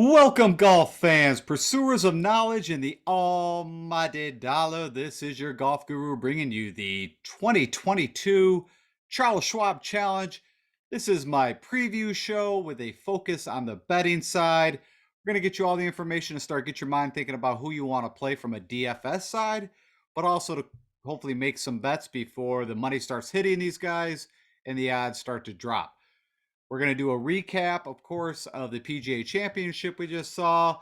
Welcome, golf fans, pursuers of knowledge and the almighty dollar. This is your golf guru bringing you the 2022 Charles Schwab Challenge. This is my preview show with a focus on the betting side. We're going to get you all the information to get your mind thinking about who you want to play from a DFS side, but also to hopefully make some bets before the money starts hitting these guys and the odds start to drop. We're going to do a recap, of course, of the PGA Championship we just saw.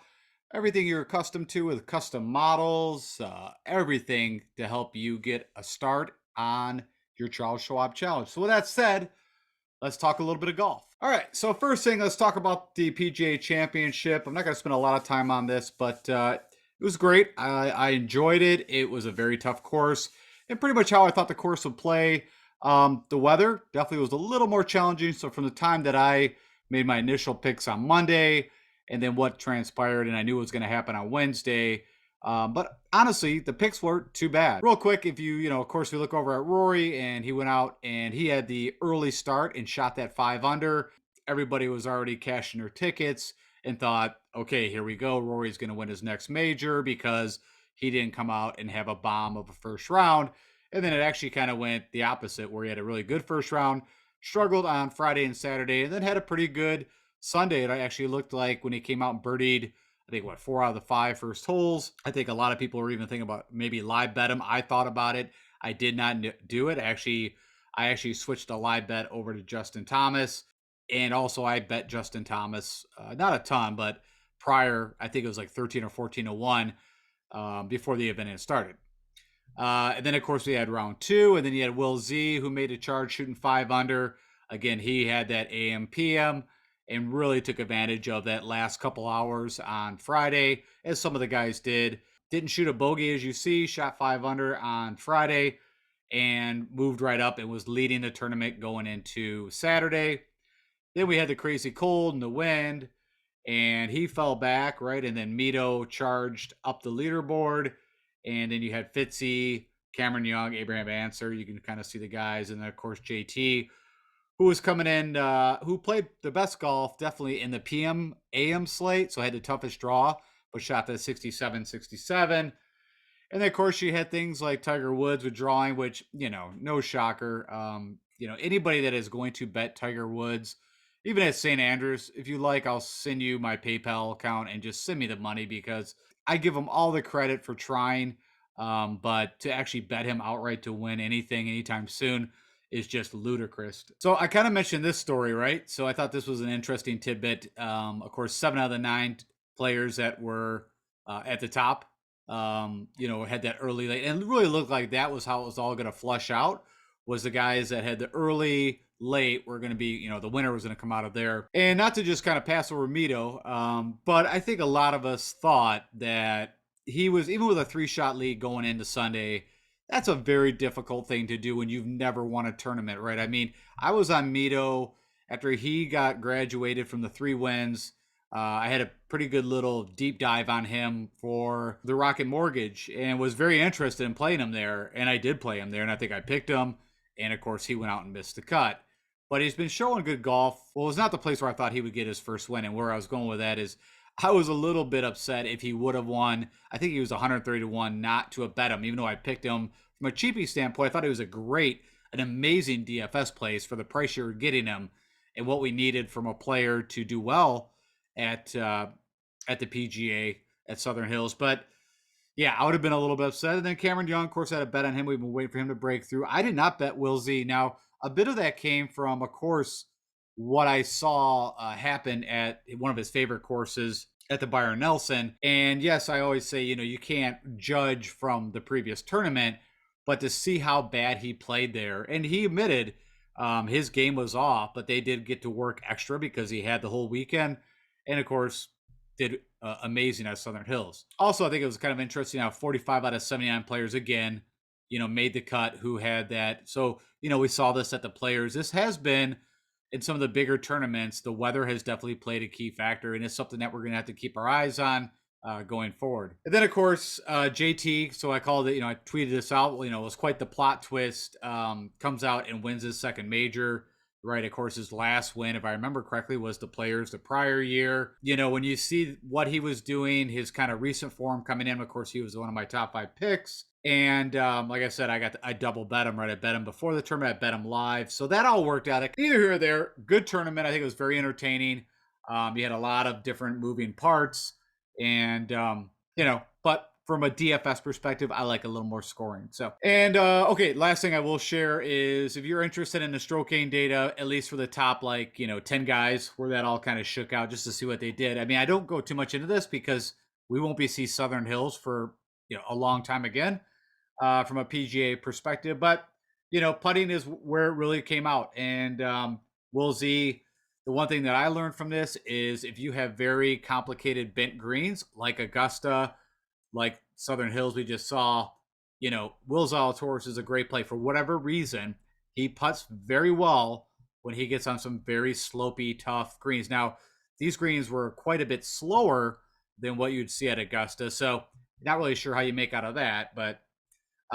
Everything you're accustomed to with custom models, everything to help you get a start on your Charles Schwab Challenge. So with that said, let's talk a little bit of golf. All right, so first thing, let's talk about the PGA Championship. I'm not going to spend a lot of time on this, but it was great. I enjoyed it. It was a very tough course, and pretty much how I thought the course would play. The weather definitely was a little more challenging. So from the time that I made my initial picks on Monday and then what transpired and I knew what was going to happen on Wednesday. But honestly, the picks weren't too bad. Real quick, if of course, we look over at Rory and he went out and he had the early start and shot that 5 under. Everybody was already cashing their tickets and thought, okay, here we go. Rory's going to win his next major because he didn't come out and have a bomb of a first round. And then it actually kind of went the opposite, where he had a really good first round, struggled on Friday and Saturday, and then had a pretty good Sunday. It actually looked like when he came out and birdied, I think, 4 out of the 5 first holes. I think a lot of people were even thinking about maybe live bet him. I thought about it. I did not do it. I actually switched a live bet over to Justin Thomas. And also I bet Justin Thomas, not a ton, but prior, I think it was like 13 or 14 to 1 before the event had started. And then, of course, we had round 2, and then you had Will Z, who made a charge shooting 5 under. Again, he had that AM PM and really took advantage of that last couple hours on Friday, as some of the guys did. Didn't shoot a bogey, as you see, shot 5 under on Friday and moved right up and was leading the tournament going into Saturday. Then we had the crazy cold and the wind, and he fell back, right? And then Mito charged up the leaderboard. And then you had Fitzy, Cameron Young, Abraham Answer. You can kind of see the guys. And then, of course, JT, who was coming in, who played the best golf, definitely in the PM AM slate. So had the toughest draw, but shot the 67-67. And then, of course, you had things like Tiger Woods withdrawing, which, no shocker. Anybody that is going to bet Tiger Woods, even at St. Andrews, if you like, I'll send you my PayPal account and just send me the money, because I give him all the credit for trying. But to actually bet him outright to win anything anytime soon is just ludicrous. So I kind of mentioned this story, right? So I thought this was an interesting tidbit. Of course, 7 out of the 9 players that were at the top, had that early late, and it really looked like that was how it was all going to flush out, was the guys that had the early late were going to be, the winner was going to come out of there. And not to just kind of pass over Mito, but I think a lot of us thought that he was, even with a 3-shot lead going into Sunday, that's a very difficult thing to do when you've never won a tournament, right? I mean, I was on Mito after he got graduated from the 3 wins. I had a pretty good little deep dive on him for the Rocket Mortgage and was very interested in playing him there. And I did play him there, and I think I picked him. And, of course, he went out and missed the cut. But he's been showing good golf. Well, it's not the place where I thought he would get his first win. And where I was going with that is I was a little bit upset if he would have won. I think he was 130 to 1 not to have bet him, even though I picked him from a cheapie standpoint. I thought he was an amazing DFS place for the price you were getting him and what we needed from a player to do well at the PGA at Southern Hills. But yeah, I would have been a little bit upset. And then Cameron Young, of course, I had a bet on him. We've been waiting for him to break through. I did not bet Will Z. Now, a bit of that came from, of course, what I saw happen at one of his favorite courses at the Byron Nelson. And yes, I always say, you can't judge from the previous tournament, but to see how bad he played there. And he admitted his game was off, but they did get to work extra because he had the whole weekend. And of course, did amazing at Southern Hills. Also, I think it was kind of interesting how 45 out of 79 players, again, made the cut who had that. So, we saw this at the Players. This has been, in some of the bigger tournaments, the weather has definitely played a key factor, and it's something that we're going to have to keep our eyes on going forward. And then, of course, JT, so I called it, I tweeted this out, it was quite the plot twist, comes out and wins his second major, right? Of course, his last win, if I remember correctly, was the Players the prior year. You know, when you see what he was doing, his kind of recent form coming in, of course, he was one of my top 5 picks. And like I said, I double bet him, right? I bet him before the tournament, I bet him live. So that all worked out. Neither here or there. Good tournament. I think it was very entertaining. You had a lot of different moving parts. And, but from a DFS perspective, I like a little more scoring. So, and okay, last thing I will share is if you're interested in the stroke gain data, at least for the top, 10 guys where that all kind of shook out just to see what they did. I mean, I don't go too much into this because we won't be see Southern Hills for, a long time again from a PGA perspective, but putting is where it really came out. And Will Z, the one thing that I learned from this is if you have very complicated bent greens like Augusta, like Southern Hills we just saw, Will Zalatoris is a great play for whatever reason. He putts very well when he gets on some very slopey, tough greens. Now, these greens were quite a bit slower than what you'd see at Augusta, so not really sure how you make out of that, but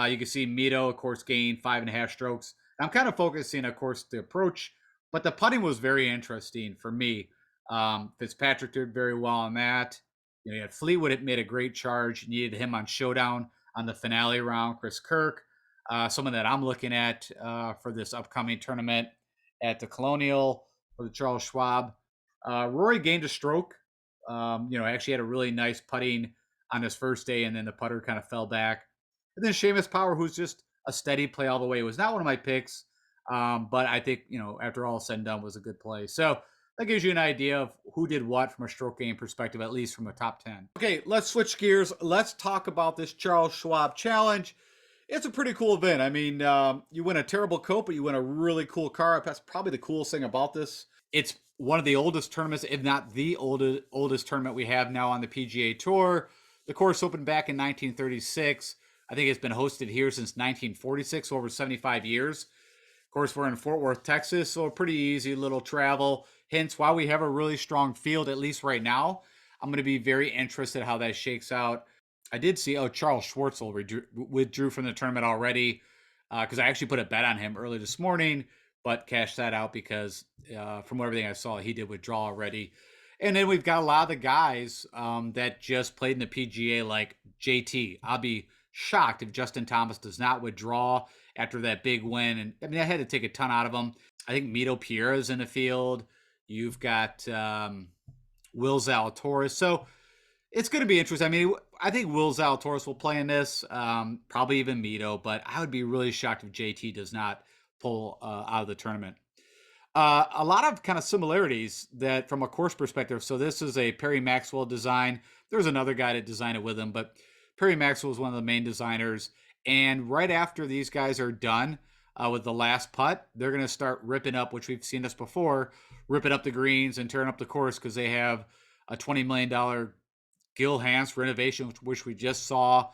you can see Mito, of course, gained 5.5 strokes. I'm kind of focusing, of course, the approach, but the putting was very interesting for me. Fitzpatrick did very well on that. You had Fleetwood, it made a great charge. You needed him on Showdown on the finale round. Chris Kirk, someone that I'm looking at for this upcoming tournament at the Colonial for the Charles Schwab. Rory gained a stroke. Actually had a really nice putting on his first day, and then the putter kind of fell back. And then Seamus Power, who's just a steady play all the way, was not one of my picks. But I think, after all said and done, was a good play. So that gives you an idea of who did what from a stroke game perspective, at least from a top 10. Okay, let's switch gears. Let's talk about this Charles Schwab Challenge. It's a pretty cool event. I mean, you win a terrible coat, but you win a really cool car. That's probably the coolest thing about this. It's one of the oldest tournaments, if not the oldest tournament we have now on the PGA Tour. The course opened back in 1936. I think it's been hosted here since 1946, so over 75 years. Of course, we're in Fort Worth, Texas, so a pretty easy little travel. Hence why we have a really strong field, at least right now. I'm going to be very interested how that shakes out. I did see, Charles Schwartzel withdrew from the tournament already because I actually put a bet on him early this morning, but cashed that out because from everything I saw, he did withdraw already. And then we've got a lot of the guys that just played in the PGA like JT. I'll be shocked if Justin Thomas does not withdraw after that big win. And I mean, I had to take a ton out of him. I think Mito Pierre is in the field. You've got Will Zalatoris. So it's going to be interesting. I mean, I think Will Zalatoris will play in this, probably even Mito, but I would be really shocked if JT does not pull out of the tournament. A lot of kind of similarities that from a course perspective. So this is a Perry Maxwell design. There's another guy that designed it with him, but Perry Maxwell is one of the main designers. And right after these guys are done with the last putt, they're going to start ripping up, which we've seen this before, ripping up the greens and tearing up the course because they have a $20 million Gil Hanse renovation, which we just saw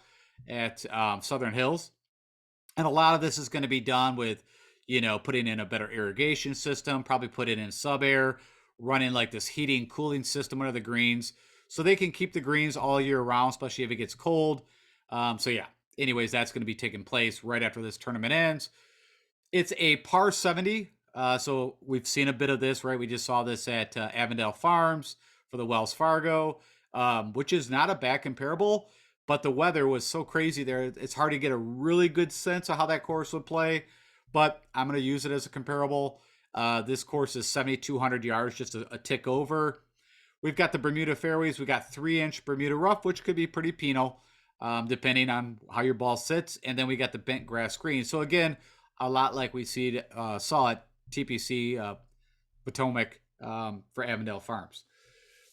at Southern Hills. And a lot of this is going to be done with, putting in a better irrigation system, probably put it in sub-air, running like this heating, cooling system under the greens so they can keep the greens all year round, especially if it gets cold. Anyways, that's going to be taking place right after this tournament ends. It's a par 70. So we've seen a bit of this, right? We just saw this at Avondale Farms for the Wells Fargo, which is not a bad comparable, but the weather was so crazy there. It's hard to get a really good sense of how that course would play, but I'm going to use it as a comparable. This course is 7,200 yards, just a tick over. We've got the Bermuda fairways. We've got 3-inch Bermuda rough, which could be pretty penal, depending on how your ball sits. And then we got the bent grass green. So again, a lot like we saw at TPC Potomac for Avondale Farms.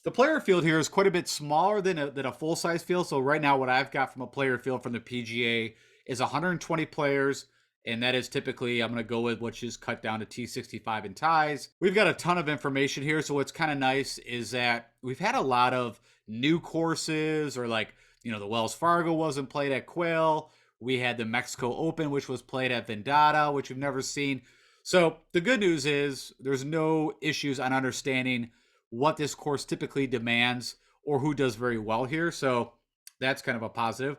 The player field here is quite a bit smaller than a full-size field. So right now what I've got from a player field from the PGA is 120 players. And that is typically, I'm going to go with which is cut down to T65 and ties. We've got a ton of information here. So what's kind of nice is that we've had a lot of new courses or the Wells Fargo wasn't played at Quail. We had the Mexico Open, which was played at Vendata, which we've never seen. So the good news is there's no issues on understanding what this course typically demands or who does very well here. So that's kind of a positive.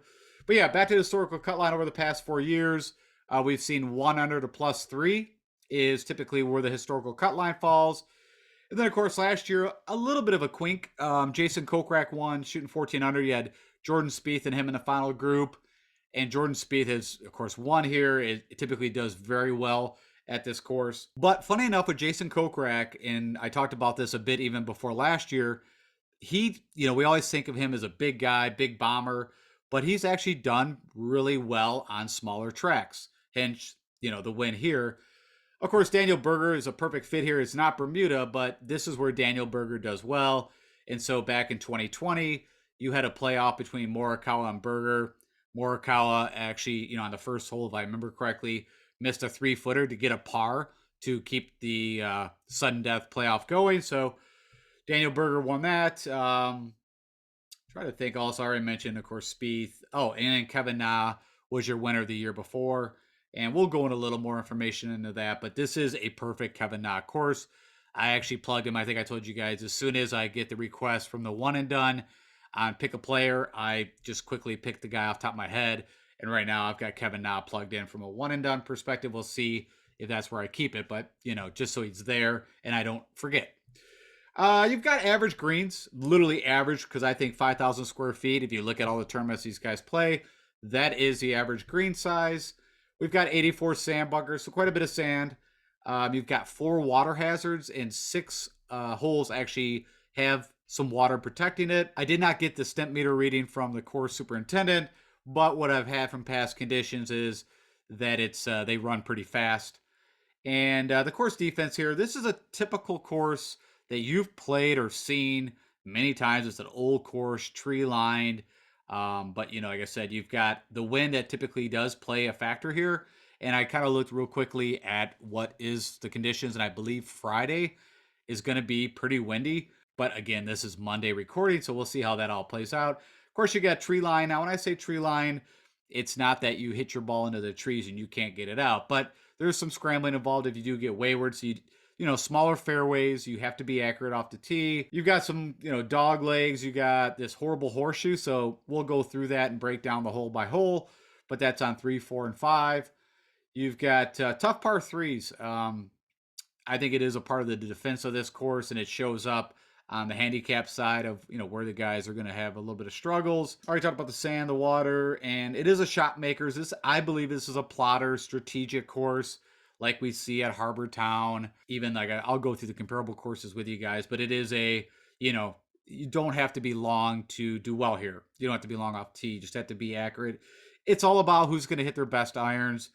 But yeah, back to the historical cut line over the past 4 years. We've seen 1 under to +3 is typically where the historical cut line falls. And then, of course, last year, a little bit of a quink. Jason Kokrak won, shooting 14 under. You had Jordan Spieth and him in the final group. And Jordan Spieth has, of course, won here. It typically does very well at this course. But funny enough, with Jason Kokrak, and I talked about this a bit even before last year, we always think of him as a big guy, big bomber, but he's actually done really well on smaller tracks. Hence, the win here. Of course, Daniel Berger is a perfect fit here. It's not Bermuda, but this is where Daniel Berger does well. And so back in 2020, you had a playoff between Morikawa and Berger. Morikawa actually, on the first hole, if I remember correctly, missed a 3-footer to get a par to keep the sudden death playoff going. So Daniel Berger won that. Try to think also, I already mentioned, of course, Spieth. Oh, and Kevin Na was your winner the year before. And we'll go into a little more information into that. But this is a perfect Kevin Na course. I actually plugged him. I think I told you guys, as soon as I get the request from the one and done on pick a player, I just quickly pick the guy off the top of my head. And right now I've got Kevin Na plugged in from a one and done perspective. We'll see if that's where I keep it. But, just so he's there and I don't forget. You've got average greens, literally average, because I think 5,000 square feet, if you look at all the tournaments these guys play, that is the average green size. We've got 84 sand bunkers, so quite a bit of sand. You've got 4 water hazards, and 6 holes actually have some water protecting it. I did not get the stent meter reading from the course superintendent, but what I've had from past conditions is that they run pretty fast. And the course defense here, this is a typical course that you've played or seen many times. It's an old course, tree lined. But, like I said, you've got the wind that typically does play a factor here. And I kind of looked real quickly at what is the conditions. And I believe Friday is going to be pretty windy. But again, this is Monday recording, so we'll see how that all plays out. Of course, you got tree line. Now, when I say tree line, it's not that you hit your ball into the trees and you can't get it out. But there's some scrambling involved if you do get wayward. So smaller fairways, you have to be accurate off the tee. You've got some, dog legs. You got this horrible horseshoe. So we'll go through that and break down the hole by hole. But that's on 3, 4, and 5. You've got tough par threes. I think it is a part of the defense of this course, and it shows up on the handicap side of where the guys are going to have a little bit of struggles. Already talked about the sand, the water, and it is a shot makers. I believe this is a plotter strategic course like we see at Harbor Town. Even like I'll go through the comparable courses with you guys, but it is you don't have to be long to do well here. You don't have to be long off tee. You just have to be accurate. It's all about who's going to hit their best irons,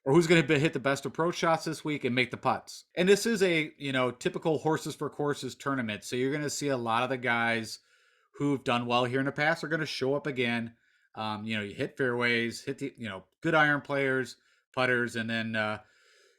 or who's going to hit the best approach shots this week and make the putts. And this is a, typical horses for courses tournament. So you're going to see a lot of the guys who've done well here in the past are going to show up again. You hit fairways, hit the, good iron players, putters. And then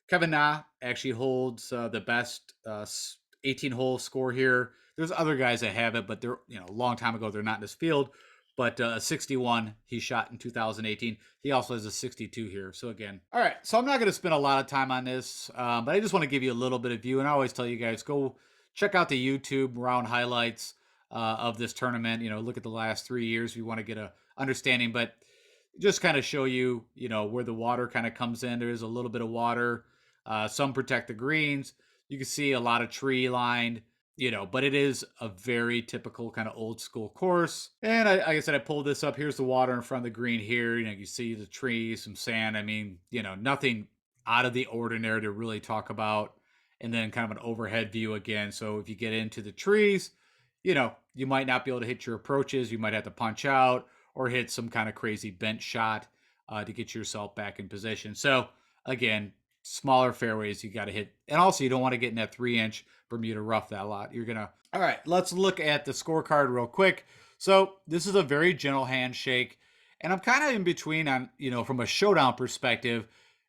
Kevin Na actually holds the best 18-hole score here. There's other guys that have it, but they're, a long time ago, they're not in this field. But a 61 he shot in 2018. He also has a 62 here. So again, all right. So I'm not going to spend a lot of time on this, but I just want to give you a little bit of view. And I always tell you guys, go check out the YouTube round highlights of this tournament. Look at the last 3 years if you want to get a understanding. But just kind of show you, where the water kind of comes in. There is a little bit of water. Some protect the greens. You can see a lot of tree lined. But it is a very typical kind of old school course. And like I said, I pulled this up. Here's the water in front of the green here. You see the trees, some sand. I mean, nothing out of the ordinary to really talk about. And then kind of an overhead view again. So if you get into the trees, you might not be able to hit your approaches. You might have to punch out or hit some kind of crazy bent shot to get yourself back in position. So again, smaller fairways you got to hit. And also you don't want to get in that 3-inch Bermuda rough that lot. All right, let's look at the scorecard real quick. So this is a very gentle handshake, and I'm kind of in between on, from a showdown perspective,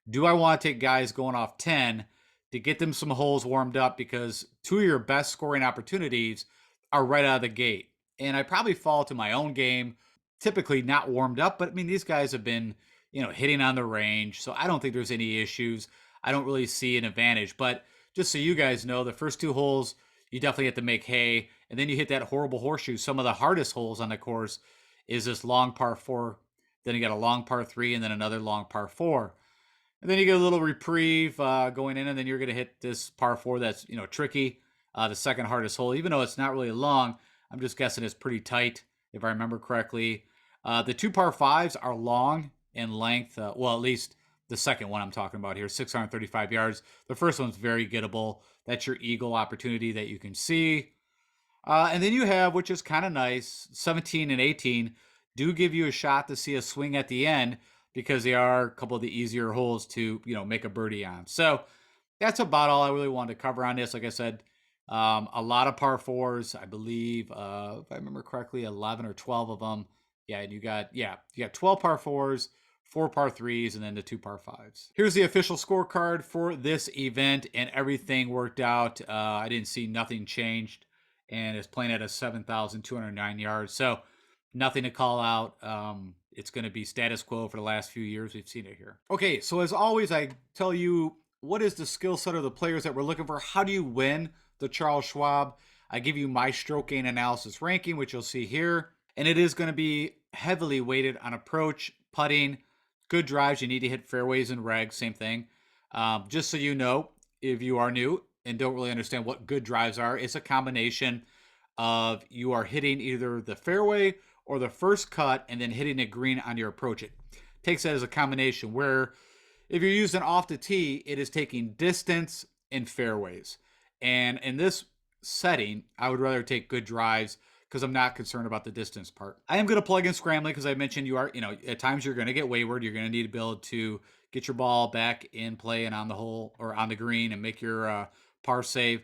do I want to take guys going off 10 to get them some holes warmed up, because 2 of your best scoring opportunities are right out of the gate. And I probably fall to my own game, typically not warmed up, but I mean, these guys have been, hitting on the range. So I don't think there's any issues. I don't really see an advantage, but just so you guys know, the first 2 holes, you definitely have to make hay. And then you hit that horrible horseshoe. Some of the hardest holes on the course is this long par 4. Then you got a long par 3 and then another long par 4. And then you get a little reprieve going in, and then you're going to hit this par 4 that's, tricky, the second hardest hole. Even though it's not really long, I'm just guessing it's pretty tight, if I remember correctly. The two par 5s are long in length. Well, at least the second one I'm talking about here, 635 yards. The first one's very gettable. That's your eagle opportunity that you can see. And then you have, which is kind of nice, 17 and 18 do give you a shot to see a swing at the end because they are a couple of the easier holes to, make a birdie on. So that's about all I really wanted to cover on this. Like I said, a lot of par 4s, I believe, if I remember correctly, 11 or 12 of them. Yeah, and you got 12 par 4s, 4 par 3s, and then the 2 par 5s. Here's the official scorecard for this event, and everything worked out. I didn't see nothing changed, and it's playing at a 7,209 yards. So nothing to call out. It's going to be status quo for the last few years. We've seen it here. Okay, so as always, I tell you what is the skill set of the players that we're looking for. How do you win the Charles Schwab? I give you my stroke gain analysis ranking, which you'll see here. And it is going to be heavily weighted on approach, putting, good drives. You need to hit fairways and regs, same thing. Just so you know, if you are new and don't really understand what good drives are, it's a combination of you are hitting either the fairway or the first cut and then hitting a green on your approach. It takes that as a combination where if you're using off the tee, it is taking distance and fairways. And in this setting, I would rather take good drives because I'm not concerned about the distance part. I am going to plug in scrambling because I mentioned you are, at times you're going to get wayward. You're going to need to be able to get your ball back in play and on the hole or on the green and make your par save.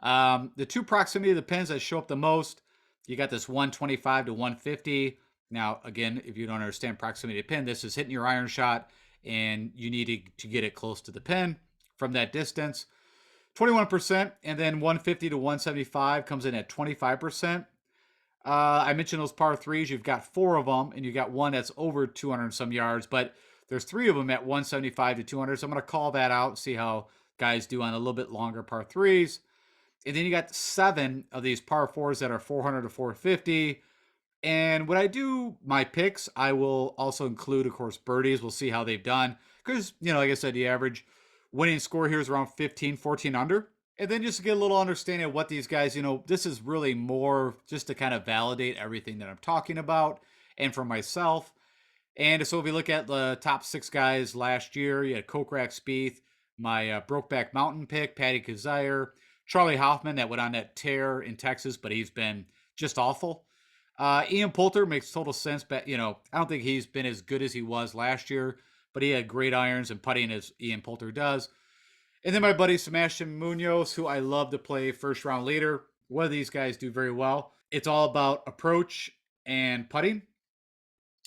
The two proximity of the pins that show up the most, you got this 125 to 150. Now, again, if you don't understand proximity to pin, this is hitting your iron shot and you need to get it close to the pin from that distance. 21%, and then 150 to 175 comes in at 25%. I mentioned those par 3s. You've got 4 of them, and you got one that's over 200 and some yards, but there's 3 of them at 175 to 200, so I'm going to call that out, see how guys do on a little bit longer par 3s. And then you got 7 of these par 4s that are 400 to 450. And when I do my picks, I will also include, of course, birdies. We'll see how they've done. Because, like I said, the average winning score here is around 15, 14 under. And then just to get a little understanding of what these guys, this is really more just to kind of validate everything that I'm talking about and for myself. And so if we look at the top 6 guys last year, you had Kokrak Spieth, my Brokeback Mountain pick, Patty Kazire, Charlie Hoffman that went on that tear in Texas, but he's been just awful. Ian Poulter makes total sense, but I don't think he's been as good as he was last year, but he had great irons and putting as Ian Poulter does. And then my buddy Sebastian Munoz, who I love to play first round leader. One of these guys do very well. It's all about approach and putting.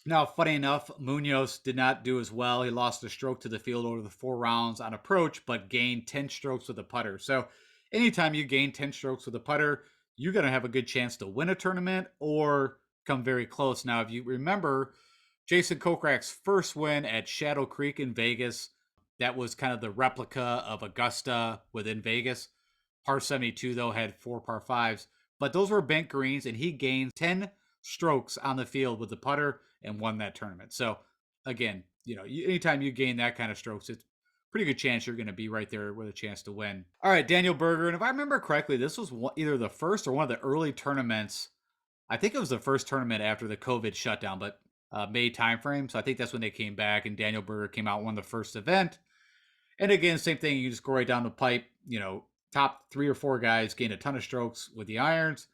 Now, funny enough, Munoz did not do as well. He lost a stroke to the field over the 4 rounds on approach, but gained 10 strokes with a putter. So anytime you gain 10 strokes with a putter, you're going to have a good chance to win a tournament or come very close. Now, if you remember Jason Kokrak's first win at Shadow Creek in Vegas, that was kind of the replica of Augusta within Vegas. Par 72, though, had 4 par 5s, but those were bent greens, and he gained 10 strokes on the field with the putter and won that tournament. So, again, anytime you gain that kind of strokes, it's pretty good chance you're going to be right there with a chance to win. All right, Daniel Berger. And if I remember correctly, this was either the first or one of the early tournaments. I think it was the first tournament after the COVID shutdown, but May timeframe. So I think that's when they came back and Daniel Berger came out and won the first event. And again, same thing. You just go right down the pipe. Top 3 or 4 guys gained a ton of strokes with the irons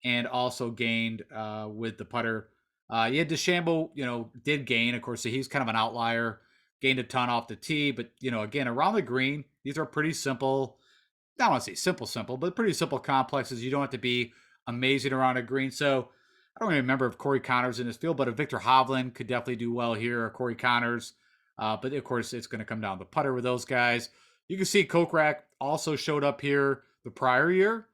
and also gained with the putter. Yeah, DeChambeau, did gain. Of course, so he's kind of an outlier. Gained a ton off the tee, but again, around the green, these are pretty simple. I don't want to say simple, but pretty simple complexes. You don't have to be amazing around a green. So I don't even remember if Corey Connors in this field, but a Victor Hovland could definitely do well here, or Corey Connors. But of course, it's going to come down to putter with those guys. You can see Kokrak also showed up here the prior year.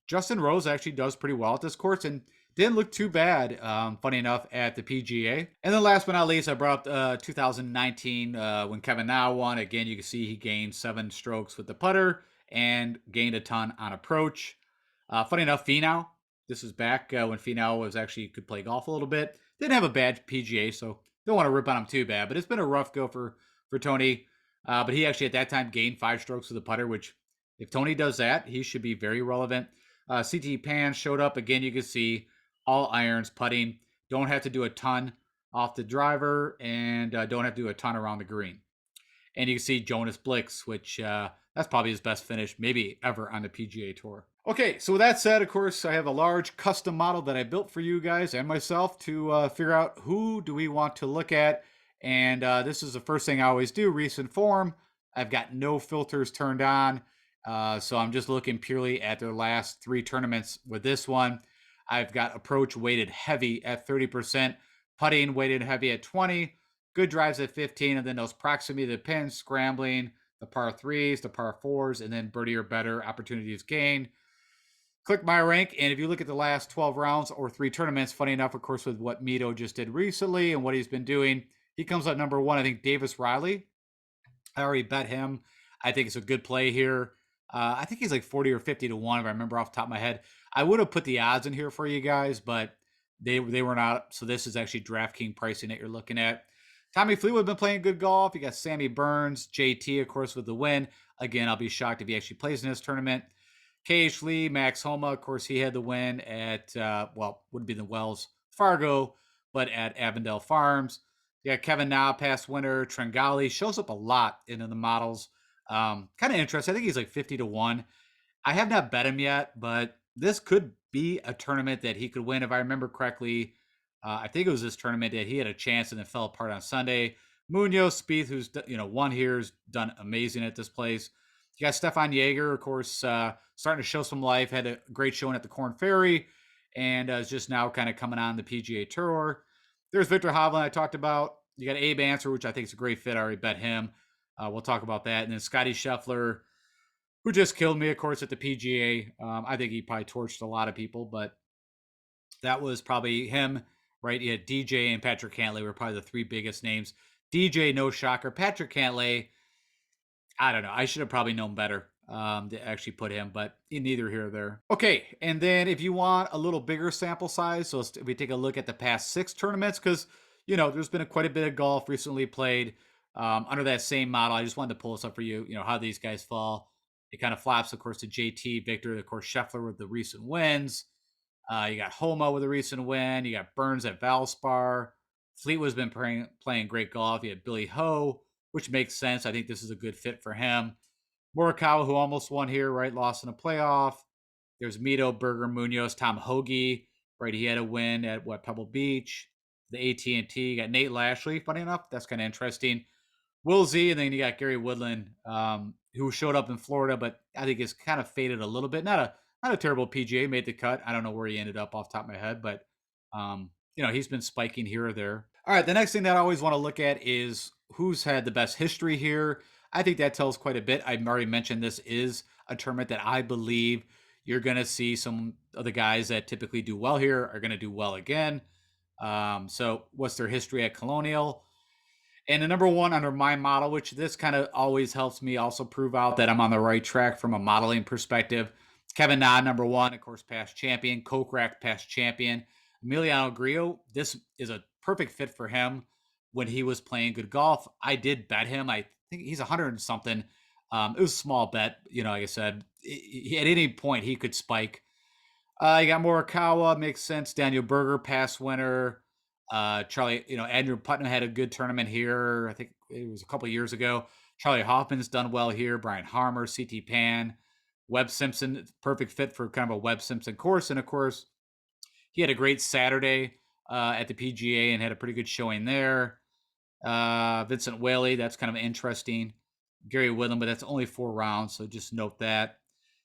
Justin Rose actually does pretty well at this course and didn't look too bad, funny enough, at the PGA. And then last but not least, I brought up 2019 when Kevin Na won. Again, you can see he gained 7 strokes with the putter and gained a ton on approach. Funny enough, Finau, this is back when Finau was actually could play golf a little bit. Didn't have a bad PGA, so don't want to rip on him too bad, but it's been a rough go for Tony. But he actually at that time gained 5 strokes with the putter, which if Tony does that, he should be very relevant. CT Pan showed up again. You can see all irons putting. Don't have to do a ton off the driver, and don't have to do a ton around the green. And you can see Jonas Blix, which that's probably his best finish maybe ever on the PGA Tour. Okay, so with that said, of course, I have a large custom model that I built for you guys and myself to figure out who do we want to look at. And this is the first thing I always do, recent form. I've got no filters turned on. So I'm just looking purely at their last 3 tournaments with this one. I've got approach weighted heavy at 30%, putting weighted heavy at 20%, good drives at 15%, and then those proximity to the pin, scrambling, the par 3s, the par 4s, and then birdie or better, opportunities gained. Click my rank, and if you look at the last 12 rounds or 3 tournaments, funny enough, of course, with what Mito just did recently and what he's been doing, he comes up number 1. I think Davis Riley, I already bet him. I think it's a good play here. I think he's like 40 or 50 to 1 if I remember off the top of my head. I would have put the odds in here for you guys, but they were not. So this is actually DraftKings pricing that you're looking at. Tommy Fleetwood been playing good golf. You have got Sammy Burns, JT, of course, with the win. Again, I'll be shocked if he actually plays in this tournament. KH Lee, Max Homa, of course, he had the win at, would be the Wells Fargo, but at Avondale Farms. Yeah, Kevin Na, past winner. Tringali shows up a lot in the models. Kind of interesting. I think he's like 50 to 1. I have not bet him yet, but this could be a tournament that he could win. If I remember correctly, I think it was this tournament that he had a chance and then fell apart on Sunday. Munoz, Spieth, who's won here, has done amazing at this place. You got Stefan Jaeger, of course, starting to show some life. Had a great showing at the Corn Ferry, and is just now kind of coming on the PGA Tour. There's Victor Hovland I talked about. You got Abe Answer, which I think is a great fit. I already bet him. We'll talk about that. And then Scotty Scheffler, who just killed me, of course, at the PGA. I think he probably torched a lot of people, but that was probably him, right? You had DJ and Patrick Cantlay were probably the 3 biggest names. DJ, no shocker. Patrick Cantlay, I don't know. I should have probably known better to actually put him, but neither here or there. Okay, and then if you want a little bigger sample size, so if we take a look at the past 6 tournaments, because, there's been quite a bit of golf recently played under that same model. I just wanted to pull this up for you, how these guys fall. It kind of flaps, of course, to JT, Victor, of course, Scheffler with the recent wins. You got Homa with a recent win. You got Burns at Valspar. Fleetwood's been playing great golf. You had Billy Ho, which makes sense. I think this is a good fit for him. Morikawa, who almost won here, right? Lost in a playoff. There's Mito, Berger, Munoz, Tom Hoagie, right? He had a win at Pebble Beach. The AT&T. You got Nate Lashley. Funny enough, that's kind of interesting. Will Z, and then you got Gary Woodland, who showed up in Florida, but I think is kind of faded a little bit. Not a terrible PGA, made the cut. I don't know where he ended up off the top of my head, but he's been spiking here or there. All right, the next thing that I always want to look at is who's had the best history here. I think that tells quite a bit. I've already mentioned this is a tournament that I believe you're going to see some of the guys that typically do well here are going to do well again. So what's their history at Colonial? And the number 1 under my model, which this kind of always helps me also prove out that I'm on the right track from a modeling perspective. Kevin Na, number 1, of course, past champion. Kokrak, past champion. Emiliano Grillo, this is a perfect fit for him when he was playing good golf. I did bet him. I think he's 100 and something. It was a small bet. Like I said, at any point he could spike. You got Morikawa, makes sense. Daniel Berger, past winner. Charlie, Andrew Putnam had a good tournament here. I think it was a couple years ago. Charlie Hoffman's done well here. Brian Harmer, CT Pan, Webb Simpson, perfect fit for kind of a Webb Simpson course. And of course, he had a great Saturday at the PGA and had a pretty good showing there. Vincent Whaley, that's kind of interesting. Gary Woodland, but that's only 4 rounds, so just note that.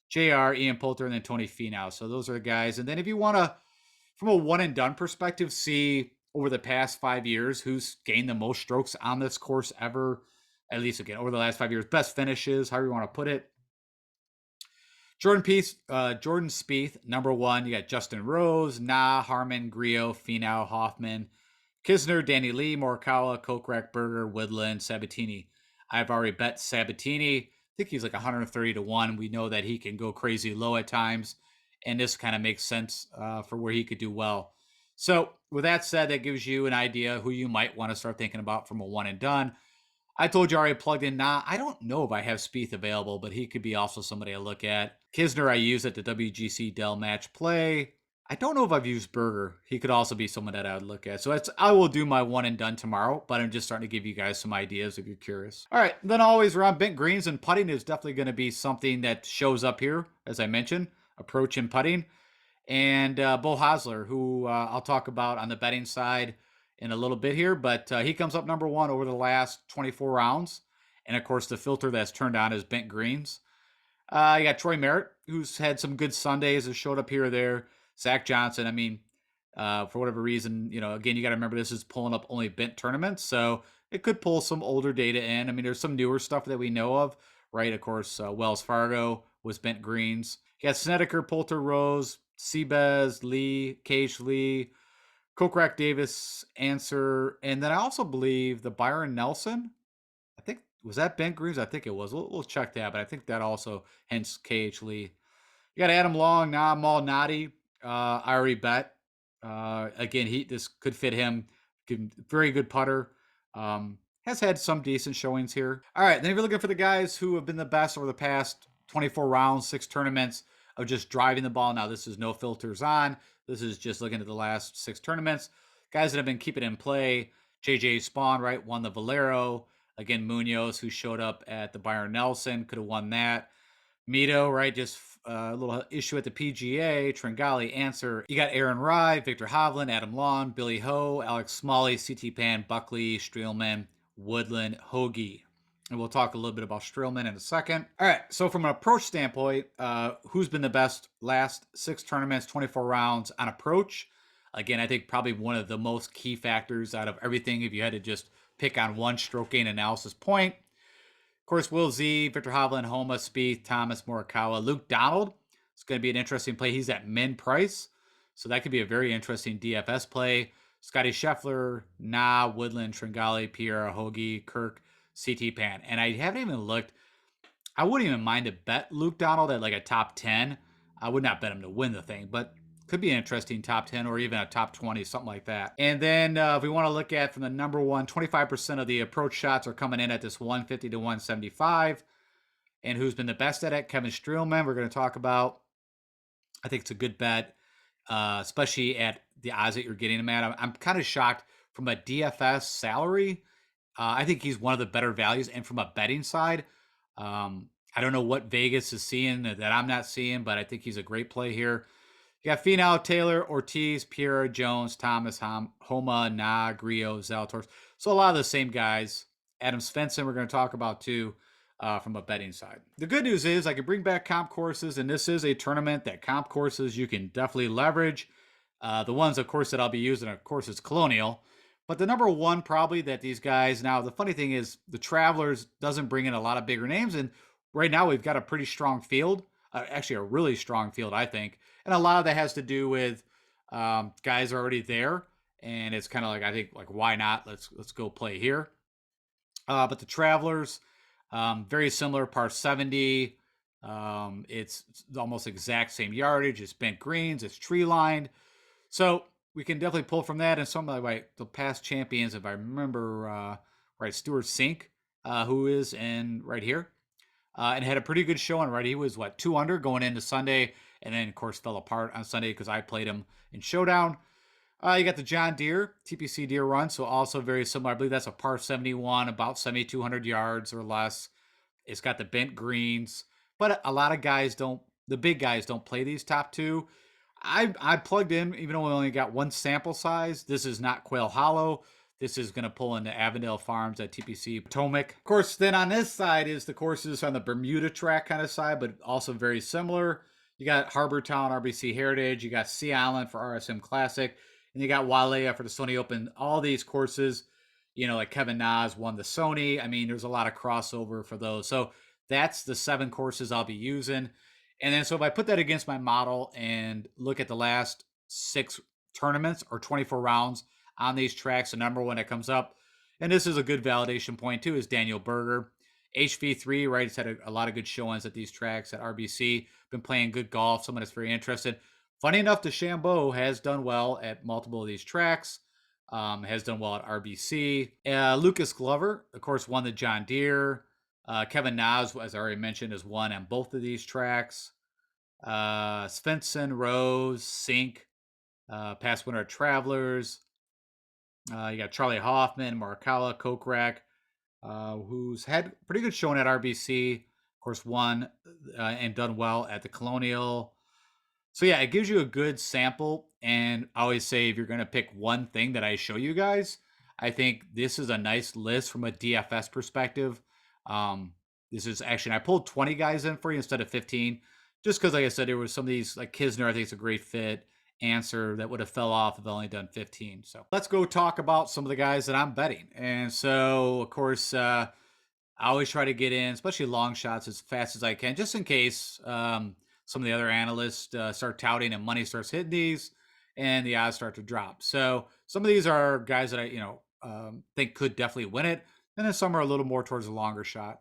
JR, Ian Poulter, and then Tony Finau. So those are the guys. And then if you want to, from a one and done perspective, see over the past 5 years who's gained the most strokes on this course ever, at least again over the last 5 years, best finishes, however you want to put it. Jordan Spieth, number 1. You got Justin Rose, Na, Harmon, Grillo, Finau, Hoffman, Kisner, Danny Lee, Morikawa, Kokrak, Berger, Woodland, Sabatini. I've already bet Sabatini. I think he's like 130 to 1. We know that he can go crazy low at times, and this kind of makes sense for where he could do well. So with that said, that gives you an idea who you might want to start thinking about from a one and done. I told you I already plugged in. Nah, I don't know if I have Spieth available, but he could be also somebody I look at. Kisner I use at the WGC Dell Match Play. I don't know if I've used Berger. He could also be someone that I would look at. So I will do my one and done tomorrow, but I'm just starting to give you guys some ideas if you're curious. All right, then always around bent greens and putting is definitely going to be something that shows up here, as I mentioned, approach and putting. And Bo Hosler, who I'll talk about on the betting side in a little bit here, but he comes up number one over the last 24 rounds. And of course, the filter that's turned on is bent greens. You got Troy Merritt, who's had some good Sundays, has showed up here or there. Zach Johnson, I mean, for whatever reason, again, you got to remember this is pulling up only bent tournaments, so it could pull some older data in. I mean, there's some newer stuff that we know of, right? Of course, Wells Fargo was bent greens. You got Snedeker, Poulter, Rose, Seabez, Lee, Cage Lee, Kokrak Davis, Answer, and then I also believe the Byron Nelson. I think was that bent greens? I think it was. We'll check that, but I think that also hence KH Lee. You got Adam Long, Nah, Mal Nadi. I already bet. Again, this could fit him. Very good putter. Has had some decent showings here. All right, then if you're looking for the guys who have been the best over the past 24 rounds, 6 tournaments of just driving the ball. Now, this is no filters on. This is just looking at the last 6 tournaments. Guys that have been keeping in play. JJ Spawn, right, won the Valero. Again, Munoz, who showed up at the Byron Nelson, could have won that. Mito, right? Just a little issue at the PGA. Tringali, Answer. You got Aaron Rye, Victor Hovland, Adam Long, Billy Ho, Alex Smalley, CT Pan, Buckley, Streelman, Woodland, Hoagie. And we'll talk a little bit about Streelman in a second. All right, so from an approach standpoint, who's been the best last 6 tournaments, 24 rounds on approach? Again, I think probably one of the most key factors out of everything if you had to just pick on one stroke gain analysis point. Of course, Will Z, Victor Hovland, Homa, Spieth, Thomas, Morikawa, Luke Donald. It's going to be an interesting play. He's at min price, so that could be a very interesting DFS play. Scotty Scheffler, Nah, Woodland, Tringali, Pierre, Hoagie, Kirk, CT Pan. And I haven't even looked. I wouldn't even mind to bet Luke Donald at like a top 10. I would not bet him to win the thing, but could be an interesting top 10 or even a top 20, something like that. And then if we want to look at from the number one, 25% of the approach shots are coming in at this 150 to 175. And who's been the best at it? Kevin Streelman, we're going to talk about. I think it's a good bet, especially at the odds that you're getting him at. I'm kind of shocked from a DFS salary. I think he's one of the better values. And from a betting side, I don't know what Vegas is seeing that I'm not seeing, but I think he's a great play here. You got Finau, Taylor, Ortiz, Pierre, Jones, Thomas, Homa, Nah, Grillo, Zalatoris. So a lot of the same guys. Adam Svensson we're going to talk about too from a betting side. The good news is I can bring back comp courses, and this is a tournament that comp courses you can definitely leverage. The ones, of course, that I'll be using, of course, is Colonial. But the number one probably that these guys, now the funny thing is the Travelers doesn't bring in a lot of bigger names, and right now we've got a pretty strong field, actually a really strong field, I think. And a lot of that has to do with guys are already there, and it's kind of like I think like why not? Let's go play here. But the Travelers, very similar, par 70. It's almost exact same yardage. It's bent greens. It's tree lined. So we can definitely pull from that. And some of the past champions, if I remember right, Stuart Sink, who is in right here, and had a pretty good showing. Right, he was 2 under going into Sunday, and then of course fell apart on Sunday because I played him in Showdown. You got the John Deere TPC Deere Run, so also very similar. I believe that's a par 71, about 7,200 yards or less. It's got the bent greens, but a lot of guys don't. The big guys don't play these top 2. I plugged in, even though we only got one sample size. This is not Quail Hollow. This is going to pull into Avondale Farms at TPC Potomac. Of course, then on this side is the courses on the Bermuda track kind of side, but also very similar. You got Harbor Town, RBC Heritage. You got Sea Island for RSM Classic. And you got Wailea for the Sony Open. All these courses, like Kevin Nas won the Sony. I mean, there's a lot of crossover for those. So that's the 7 courses I'll be using. And then so if I put that against my model and look at the last 6 tournaments or 24 rounds on these tracks, the number one that comes up, and this is a good validation point too, is Daniel Berger. HV3, right? He's had a lot of good showings at these tracks at RBC. Been playing good golf. Someone that's very interested. Funny enough, DeChambeau has done well at multiple of these tracks, has done well at RBC. Lucas Glover, of course, won the John Deere. Kevin Nas, as I already mentioned, has won on both of these tracks. Svensson, Rose, Sink, past winner at Travelers. You got Charlie Hoffman, Marcella, Kokrak, who's had pretty good showing at RBC. Of course, won and done well at the Colonial. So yeah, it gives you a good sample. And I always say if you're going to pick one thing that I show you guys, I think this is a nice list from a DFS perspective. This is actually, I pulled 20 guys in for you instead of 15, just because, like I said, there was some of these, like Kisner, I think it's a great fit. Answer that would have fell off if I only done 15. So let's go talk about some of the guys that I'm betting. And so, of course, I always try to get in, especially long shots, as fast as I can, just in case some of the other analysts start touting and money starts hitting these and the odds start to drop. So some of these are guys that I think could definitely win it. And then some are a little more towards a longer shot.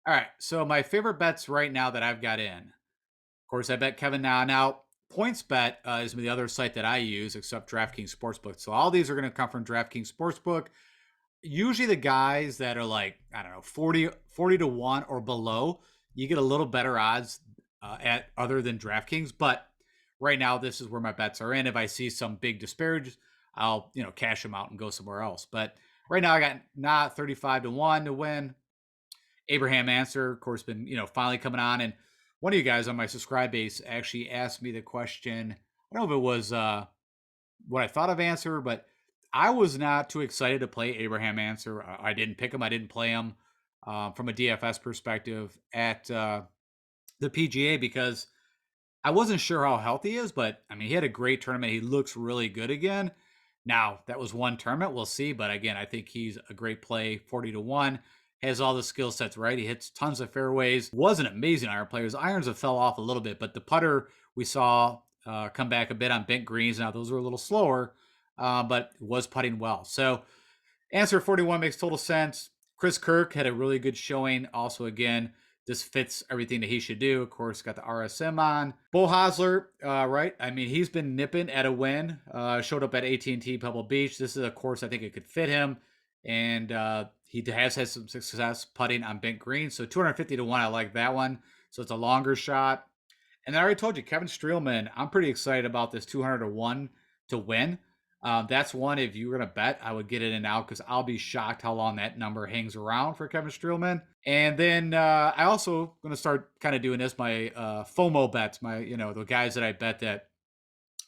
All right. So my favorite bets right now that I've got in, of course, I bet Kevin now. Now, PointsBet is the other site that I use, except DraftKings Sportsbook. So all these are going to come from DraftKings Sportsbook. Usually the guys that are like, I don't know, 40 to 1 or below, you get a little better odds at other than DraftKings. But right now, this is where my bets are in. If I see some big disparages, I'll, cash them out and go somewhere else. But right now I got not 35 to 1 to win. Abraham Answer, of course, been, finally coming on. And one of you guys on my subscribe base actually asked me the question. I don't know if it was what I thought of Answer, but I was not too excited to play Abraham Answer. I didn't pick him. I didn't play him from a DFS perspective at the PGA because I wasn't sure how healthy he is, but I mean, he had a great tournament. He looks really good again. Now, that was one tournament. We'll see. But again, I think he's a great play, 40 to 1. Has all the skill sets right. He hits tons of fairways. Was an amazing iron player. His irons have fell off a little bit, but the putter we saw come back a bit on bent greens. Now, those were a little slower, but was putting well. So, Answer 41 makes total sense. Chris Kirk had a really good showing. Also, again, this fits everything that he should do. Of course, got the RSM on. Bo Hosler, right? I mean, he's been nipping at a win. Showed up at AT&T Pebble Beach. This is a course I think it could fit him. And he has had some success putting on bent green. So 250 to 1, I like that one. So it's a longer shot. And I already told you, Kevin Streelman, I'm pretty excited about this 200 to 1 to win. That's one, if you were going to bet, I would get it in out because I'll be shocked how long that number hangs around for Kevin Streelman. And then I also going to start kind of doing this, my FOMO bets, my, the guys that I bet that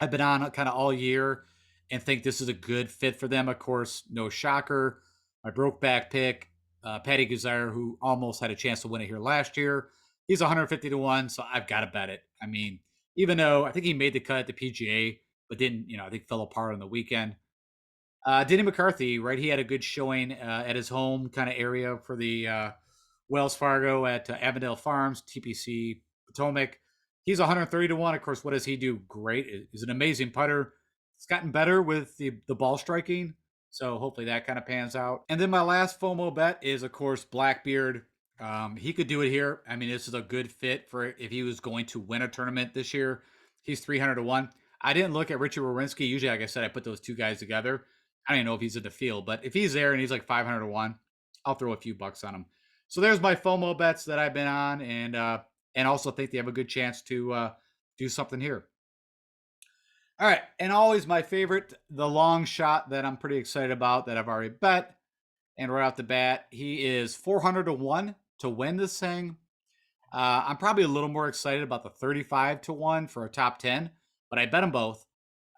I've been on kind of all year and think this is a good fit for them. Of course, no shocker. My broke back pick, Patty Gazire, who almost had a chance to win it here last year. He's 150 to 1, so I've got to bet it. I mean, even though I think he made the cut at the PGA, but didn't, I think fell apart on the weekend. Denny McCarthy, right? He had a good showing at his home kind of area for the Wells Fargo at Avondale Farms, TPC Potomac. He's 130 to 1. Of course, what does he do? Great. He's an amazing putter. It's gotten better with the ball striking. So hopefully that kind of pans out. And then my last FOMO bet is, of course, Blackbeard. He could do it here. I mean, this is a good fit for if he was going to win a tournament this year. He's 300 to 1. I didn't look at Richard Wawrinski. Usually, like I said, I put those two guys together. I don't even know if he's in the field, but if he's there and he's like 500 to 1, I'll throw a few bucks on him. So there's my FOMO bets that I've been on, and also think they have a good chance to do something here. All right, and always my favorite, the long shot that I'm pretty excited about that I've already bet. And right off the bat, he is 400 to 1 to win this thing. I'm probably a little more excited about the 35 to 1 for a top 10, but I bet them both.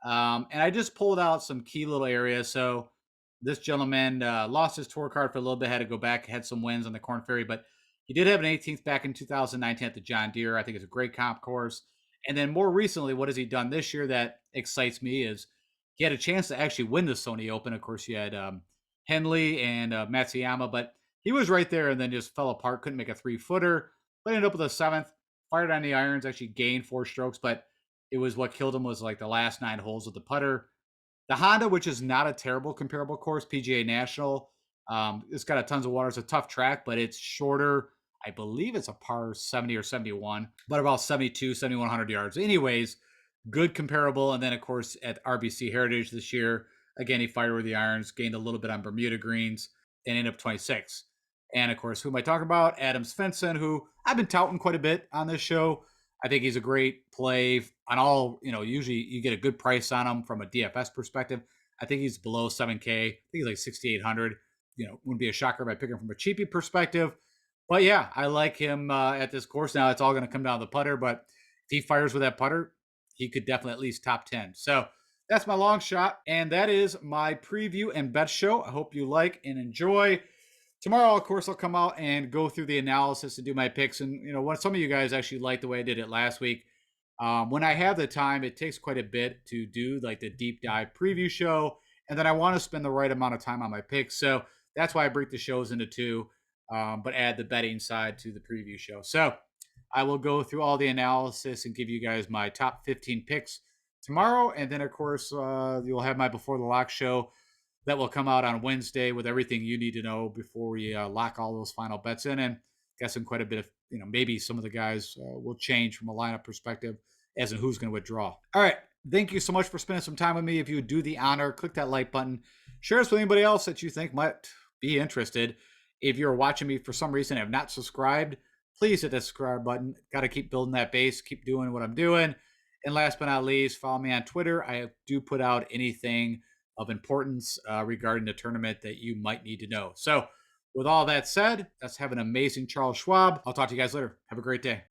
And I just pulled out some key little areas. So this gentleman lost his tour card for a little bit, had to go back, had some wins on the Corn Ferry, but he did have an 18th back in 2019 at the John Deere. I think it's a great comp course. And then more recently, what has he done this year that excites me is he had a chance to actually win the Sony Open. Of course, you had Henley and Matsuyama, but he was right there and then just fell apart, couldn't make a 3-footer. But ended up with a 7th, fired on the irons, actually gained 4 strokes, but it was what killed him was like the last 9 holes with the putter. The Honda, which is not a terrible comparable course, PGA National, it's got a tons of water. It's a tough track, but it's shorter. I believe it's a par 70 or 71, but about 72, 7,100 yards. Anyways, good comparable. And then, of course, at RBC Heritage this year, again, he fired with the irons, gained a little bit on Bermuda greens, and ended up 26. And of course, who am I talking about? Adam Svensson, who I've been touting quite a bit on this show. I think he's a great play on all, usually you get a good price on him from a DFS perspective. I think he's below 7K. I think he's like 6,800. Wouldn't be a shocker if I pick him from a cheapie perspective. But yeah, I like him at this course. Now it's all going to come down to the putter, but if he fires with that putter, he could definitely at least top 10. So that's my long shot. And that is my preview and bet show. I hope you like and enjoy. Tomorrow, of course, I'll come out and go through the analysis and do my picks. And, what some of you guys actually liked the way I did it last week. When I have the time, it takes quite a bit to do like the deep dive preview show. And then I want to spend the right amount of time on my picks. So that's why I break the shows into two, but add the betting side to the preview show. So I will go through all the analysis and give you guys my top 15 picks tomorrow. And then, of course, you'll have my Before the Lock show that will come out on Wednesday with everything you need to know before we lock all those final bets in. And guessing quite a bit of, maybe some of the guys will change from a lineup perspective as in who's going to withdraw. All right. Thank you so much for spending some time with me. If you would do the honor, click that like button. Share this with anybody else that you think might be interested. If you're watching me for some reason and have not subscribed, please hit that subscribe button. Got to keep building that base, keep doing what I'm doing. And last but not least, follow me on Twitter. I do put out anything of importance regarding the tournament that you might need to know. So with all that said, let's have an amazing Charles Schwab. I'll talk to you guys later. Have a great day.